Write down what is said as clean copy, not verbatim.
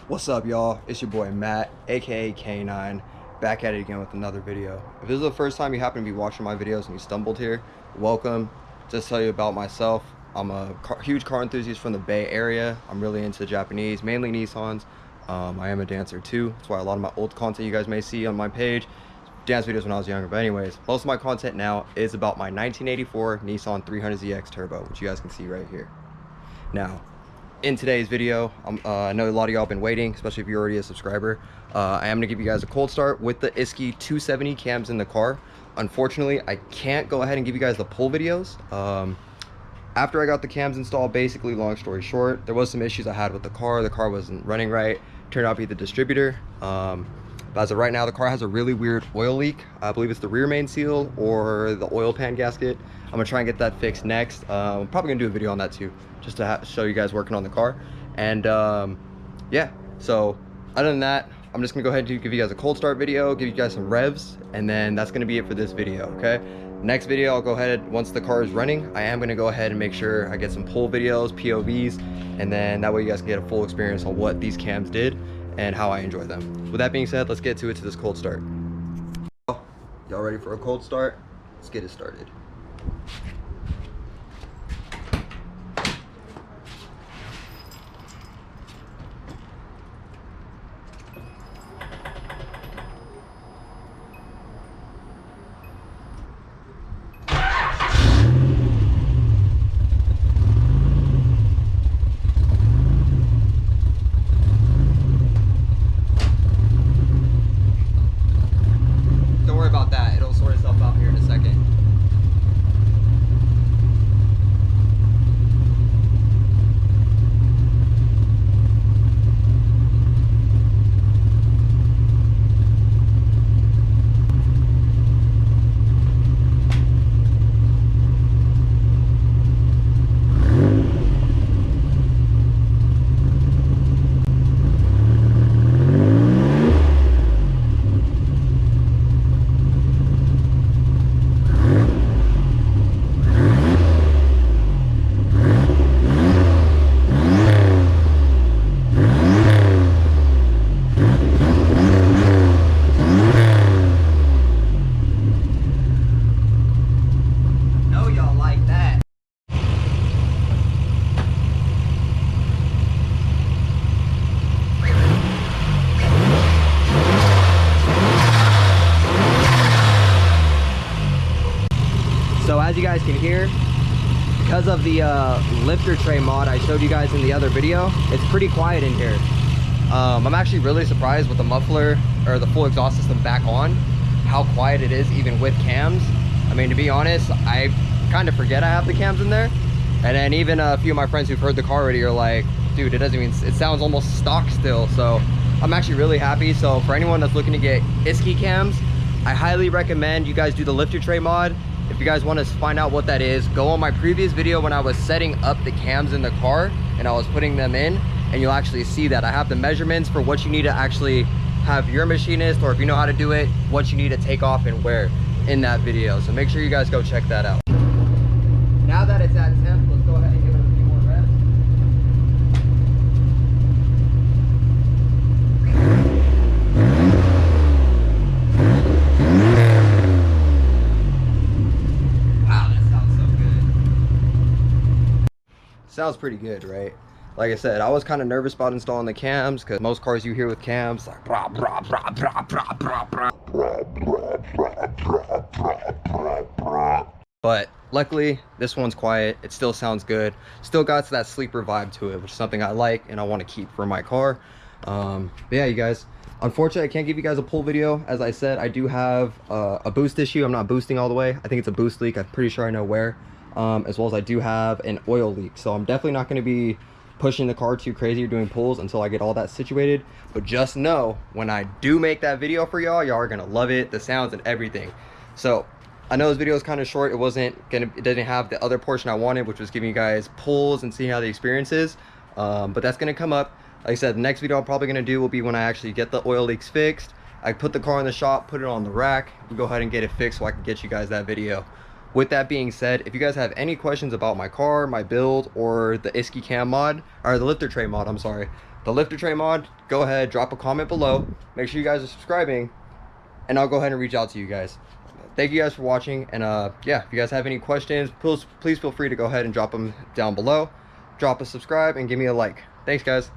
What's up, y'all? It's your boy Matt, aka K9, back at it again with another video. If this is the first time you happen to be watching my videos and you stumbled here, welcome. Just tell you about myself. I'm a huge car enthusiast from the Bay Area. I'm really into Japanese, mainly Nissans. I am a dancer too. That's why a lot of my old content you guys may see on my page, dance videos when I was younger. But anyways, most of my content now is about my 1984 Nissan 300ZX Turbo, which you guys can see right here. Now, in today's video, I know a lot of y'all been waiting, especially if you're already a subscriber. I am gonna give you guys a cold start with the Isky 270 cams in the car. Unfortunately, I can't go ahead and give you guys the pull videos. After I got the cams installed, basically, long story short, there was some issues I had with the car. The car wasn't running right. Turned out to be the distributor. But as of right now, the car has a really weird oil leak. I believe it's the rear main seal or the oil pan gasket. I'm gonna try and get that fixed next. I'm probably gonna do a video on that too, just to show you guys working on the car. And yeah, so other than that, I'm just gonna go ahead and give you guys a cold start video, give you guys some revs, and then that's gonna be it for this video, okay? Next video, I'll go ahead, once the car is running, I am gonna go ahead and make sure I get some pull videos, POVs, and then that way you guys can get a full experience on what these cams did and how I enjoy them. With that being said, let's get to this cold start. Y'all ready for a cold start? Let's get it started. So as you guys can hear, because of the lifter tray mod I showed you guys in the other video, it's pretty quiet in here. I'm actually really surprised with the muffler or the full exhaust system back on, how quiet it is even with cams. I mean, to be honest, I kind of forget I have the cams in there. And then even a few of my friends who've heard the car already are like, dude, it doesn't even, it sounds almost stock still. So I'm actually really happy. So for anyone that's looking to get Isky cams, I highly recommend you guys do the lifter tray mod. If you guys want to find out what that is, go on my previous video when I was setting up the cams in the car and I was putting them in, and you'll actually see that I have the measurements for what you need to actually have your machinist, or if you know how to do it, what you need to take off and where in that video. So make sure you guys go check that out. Now that it's at temp, let's go ahead and give it a few more reps. Sounds pretty good, right? Like I said, I was kind of nervous about installing the cams because most cars you hear with cams like brah, brah, brah, brah, brah, brah, brah. But luckily this one's quiet. It still sounds good, still got that sleeper vibe to it, which is something I like and I want to keep for my car. But yeah, you guys, unfortunately I can't give you guys a pull video. As I said, I do have a boost issue. I'm not boosting all the way. I think it's a boost leak. I'm pretty sure I know where. As well as I do have an oil leak, so I'm definitely not going to be pushing the car too crazy or doing pulls until I get all that situated. But just know, when I do make that video for y'all, y'all are going to love it, the sounds and everything. So I know this video is kind of short. It didn't have the other portion I wanted, which was giving you guys pulls and seeing how the experience is. But that's going to come up. Like I said, the next video I'm probably going to do will be when I actually get the oil leaks fixed. I put the car in the shop, put it on the rack, we go ahead and get it fixed so I can get you guys that video. With that being said, if you guys have any questions about my car, my build, or the Iski cam mod, or the lifter tray mod, I'm sorry, the lifter tray mod, go ahead, drop a comment below. Make sure you guys are subscribing, and I'll go ahead and reach out to you guys. Thank you guys for watching, and yeah, if you guys have any questions, please feel free to go ahead and drop them down below. Drop a subscribe and give me a like. Thanks, guys.